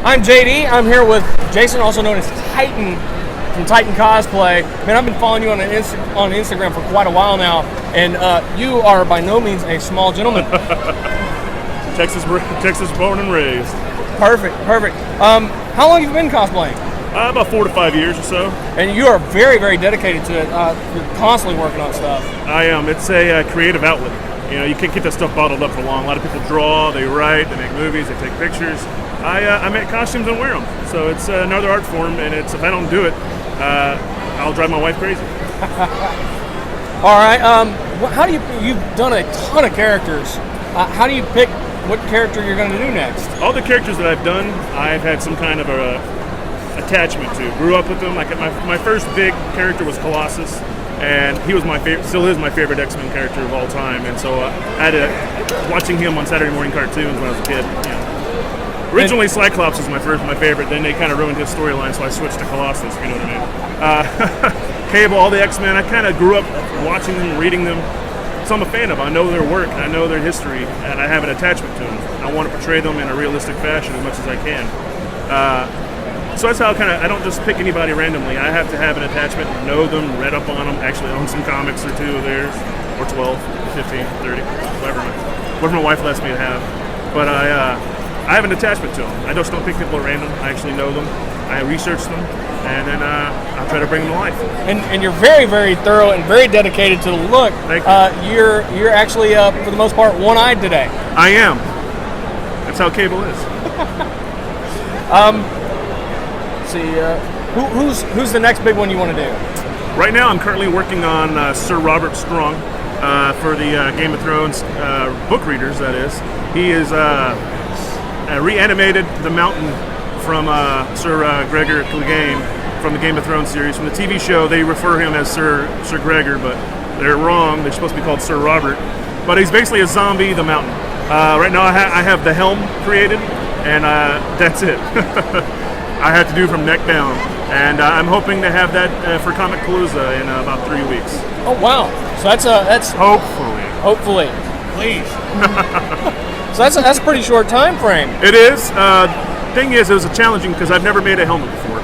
I'm JD. I'm here with Jason, also known as Titan from Titan Cosplay. Man, I've been following you on Instagram for quite a while now, and you are by no means a small gentleman. Texas born and raised. Perfect. How long have you been cosplaying? About 4 to 5 years or so. And you are very, very dedicated to it. You're constantly working on stuff. I am. It's a creative outlet. You know, you can't keep that stuff bottled up for long. A lot of people draw, they write, they make movies, they take pictures. I make costumes and wear them. So it's another art form, and if I don't do it, I'll drive my wife crazy. All right. How do you've done a ton of characters. How do you pick what character you're going to do next? All the characters that I've done, I've had some kind of a attachment to. Grew up with them. Like my first big character was Colossus, and he was my favorite. Still is my favorite X-Men character of all time. And so I had watching him on Saturday morning cartoons when I was a kid. You know. Originally, Cyclops was my favorite. Then they kind of ruined his storyline, so I switched to Colossus. If you know what I mean. Cable, all the X-Men. I kind of grew up watching them, reading them. So I'm a fan of them. I know their work, I know their history, and I have an attachment to them. I want to portray them in a realistic fashion as much as I can. So that's how I don't just pick anybody randomly. I have to have an attachment, know them, read up on them, actually own some comics or two of theirs, or 12, 15, 30, whatever my wife lets me to have. But I have an attachment to them. I just don't pick people at random. I actually know them. I research them, and then I'll try to bring them to life. And you're very, very thorough and very dedicated to the look. Thank you. You're actually, for the most part, one-eyed today. I am. That's how Cable is. Let's see, who's the next big one you want to do? Right now, I'm currently working on Sir Robert Strong for the Game of Thrones book readers. That is, he is reanimated the Mountain from Sir Gregor Clegane from the Game of Thrones series. From the TV show, they refer him as Sir Gregor, but they're wrong. They're supposed to be called Sir Robert. But he's basically a zombie, the Mountain. Right now, I have the helm created, and that's it. I have to do from neck down, and I'm hoping to have that for Comic Palooza in about 3 weeks. Oh wow! So that's hopefully. Please. So that's a pretty short time frame. It is. Thing is, it was challenging because I've never made a helmet before.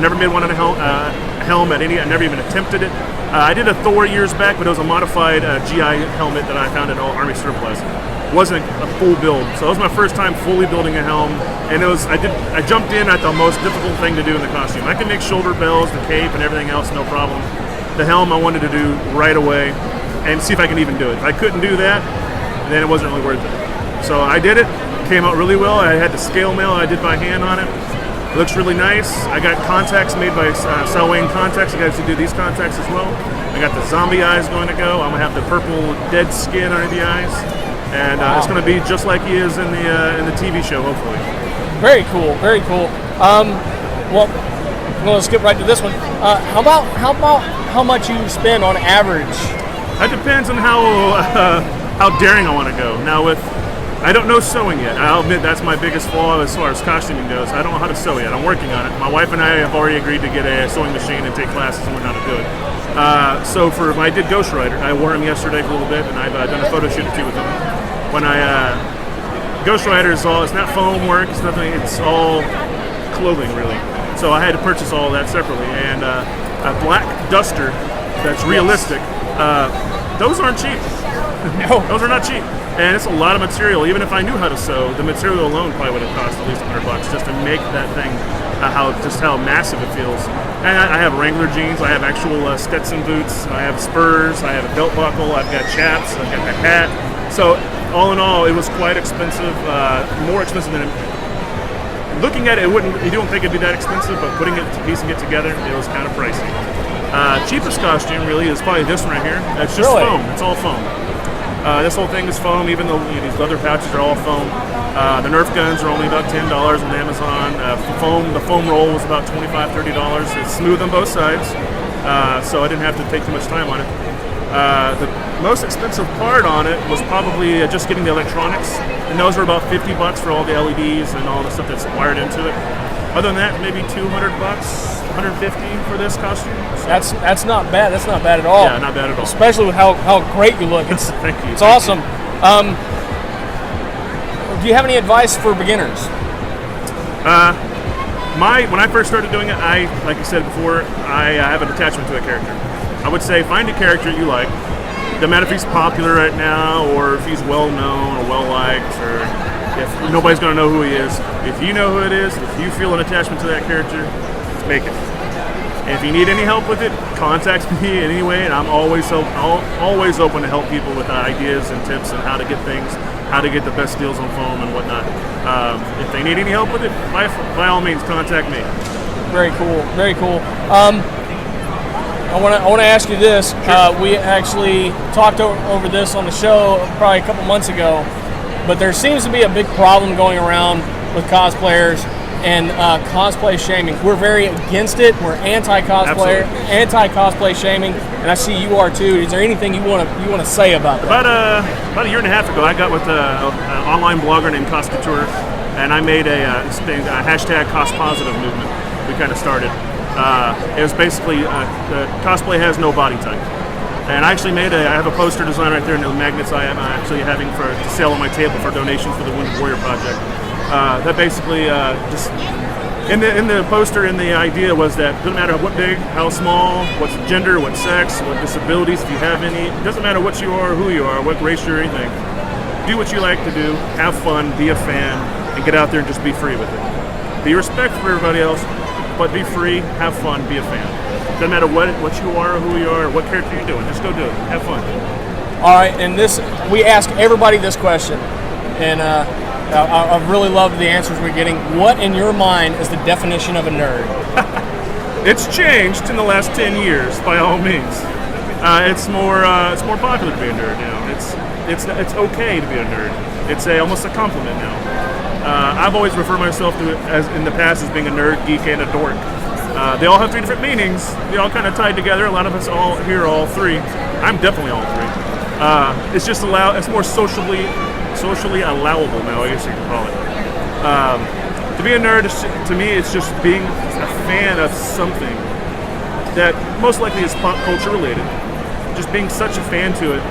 Never made one in a helm at any. I never even attempted it. I did a Thor years back, but it was a modified GI helmet that I found at Army Surplus. Wasn't a full build, so it was my first time fully building a helm, and I jumped in at the most difficult thing to do in the costume. I can make shoulder bells, the cape, and everything else, no problem. The helm I wanted to do right away, and see if I can even do it. If I couldn't do that, then it wasn't really worth it. So I did it. Came out really well. I had the scale mail. I did by hand on it. It looks really nice. I got contacts made by Selwyn Contacts. I got to do these contacts as well. I got the zombie eyes going to go. I'm gonna have the purple dead skin under the eyes. And it's going to be just like he is in the TV show, hopefully. Very cool. Well, I'm going to skip right to this one. How about how much you spend on average? That depends on how daring I want to go. Now, I don't know sewing yet. I'll admit that's my biggest flaw as far as costuming goes. I don't know how to sew yet. I'm working on it. My wife and I have already agreed to get a sewing machine and take classes and learn how to do it. So when I did Ghost Rider, I wore him yesterday for a little bit, and I've done a photo shoot or two with him. When Ghost Rider it's not foam work, it's nothing, it's all clothing really. So I had to purchase all of that separately, and a black duster that's realistic. Those aren't cheap. No, those are not cheap, and it's a lot of material. Even if I knew how to sew, the material alone probably would have cost at least $100 just to make that thing. How massive it feels. And I have Wrangler jeans. I have actual Stetson boots. I have spurs. I have a belt buckle. I've got chaps. I've got a hat. So all in all, it was quite expensive. More expensive than looking at it. You don't think it'd be that expensive, but piecing it together, it was kind of pricey. Cheapest costume really is probably this one right here. It's just foam. It's all foam. This whole thing is foam, even though these leather pouches are all foam. The Nerf guns are only about $10 on Amazon. The foam roll was about $25, $30. It's smooth on both sides, so I didn't have to take too much time on it. The most expensive part on it was probably just getting the electronics, and those were about $50 for all the LEDs and all the stuff that's wired into it. Other than that, maybe $200, $150 for this costume. So that's not bad. That's not bad at all. Yeah, not bad at all. Especially with how great you look. Thank you. It's awesome. Do you have any advice for beginners? When I first started doing it, like I said before, I have an attachment to a character. I would say find a character you like. No matter if he's popular right now, or if he's well known or well liked, or if nobody's going to know who he is. If you know who it is, if you feel an attachment to that character, make it. And if you need any help with it, contact me in any way, and I'm always open to help people with ideas and tips on how to get things, how to get the best deals on foam and whatnot. If they need any help with it, by all means, contact me. Very cool. Very cool. I want to ask you this. We actually talked over this on the show probably a couple months ago, but there seems to be a big problem going around with cosplayers and cosplay shaming. We're very against it. We're anti-cosplay shaming, and I see you are too. Is there anything you want to say about that? About a year and a half ago, I got with an online blogger named Coscouture, and I made a hashtag CosPositive movement. We kind of started. It was basically cosplay has no body type. And I actually I have a poster design right there, and the magnets I am actually having to sale on my table for donations for the Wounded Warrior Project. That basically just in the poster, and the idea was that it doesn't matter what big, how small, what gender, what sex, what disabilities, if you have any, it doesn't matter what you are, who you are, what race you're, anything. Do what you like to do, have fun, be a fan, and get out there and just be free with it. Be respectful for everybody else, but be free, have fun, be a fan. Doesn't matter what you are, who you are, what character you're doing. Just go do it. Have fun. All right, and we ask everybody this question, and I really loved the answers we're getting. What, in your mind, is the definition of a nerd? It's changed in the last 10 years, by all means. It's more popular to be a nerd. You know, it's okay to be a nerd. It's almost a compliment now. I've always referred myself to it as in the past as being a nerd, geek, and a dork. They all have three different meanings. They all kind of tied together. A lot of us all hear all three. I'm definitely all three. It's just it's more socially allowable now, I guess you can call it. To be a nerd, to me, it's just being a fan of something that most likely is pop culture related. Just being such a fan to it.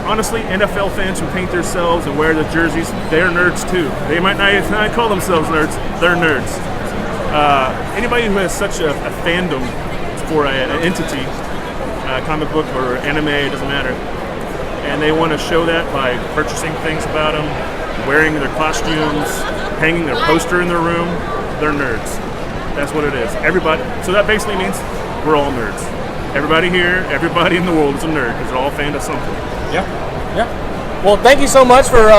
Honestly, NFL fans who paint themselves and wear the jerseys, they're nerds too. They might not call themselves nerds, they're nerds. Anybody who has such a fandom for an entity, comic book or anime, it doesn't matter, and they want to show that by purchasing things about them, wearing their costumes, hanging their poster in their room, they're nerds. That's what it is. Everybody. So that basically means we're all nerds. Everybody here, everybody in the world is a nerd because they're all fans of something. Yeah. Well, thank you so much for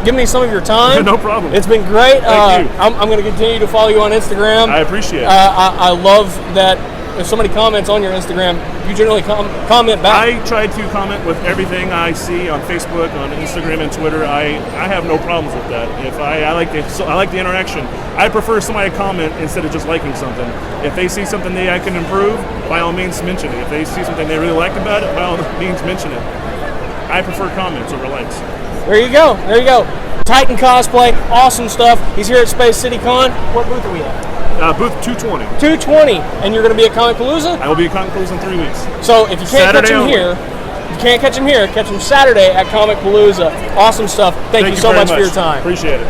giving me some of your time. No problem. It's been great. Thank you. I'm going to continue to follow you on Instagram. I appreciate it. I love that there's so many comments on your Instagram. You generally comment back. I try to comment with everything I see on Facebook, on Instagram, and Twitter. I have no problems with that. If I like the interaction. I prefer somebody to comment instead of just liking something. If they see something I can improve, by all means mention it. If they see something they really like about it, by all means mention it. I prefer comments over likes. There you go. Titan Cosplay, awesome stuff. He's here at Space City Con. What booth are we at? Booth 220. 220, and you're going to be at Comic Palooza? I will be at Comic Palooza in 3 weeks. So if you can't catch him here, catch him Saturday at Comic Palooza. Awesome stuff. Thank you so much for your time. Appreciate it.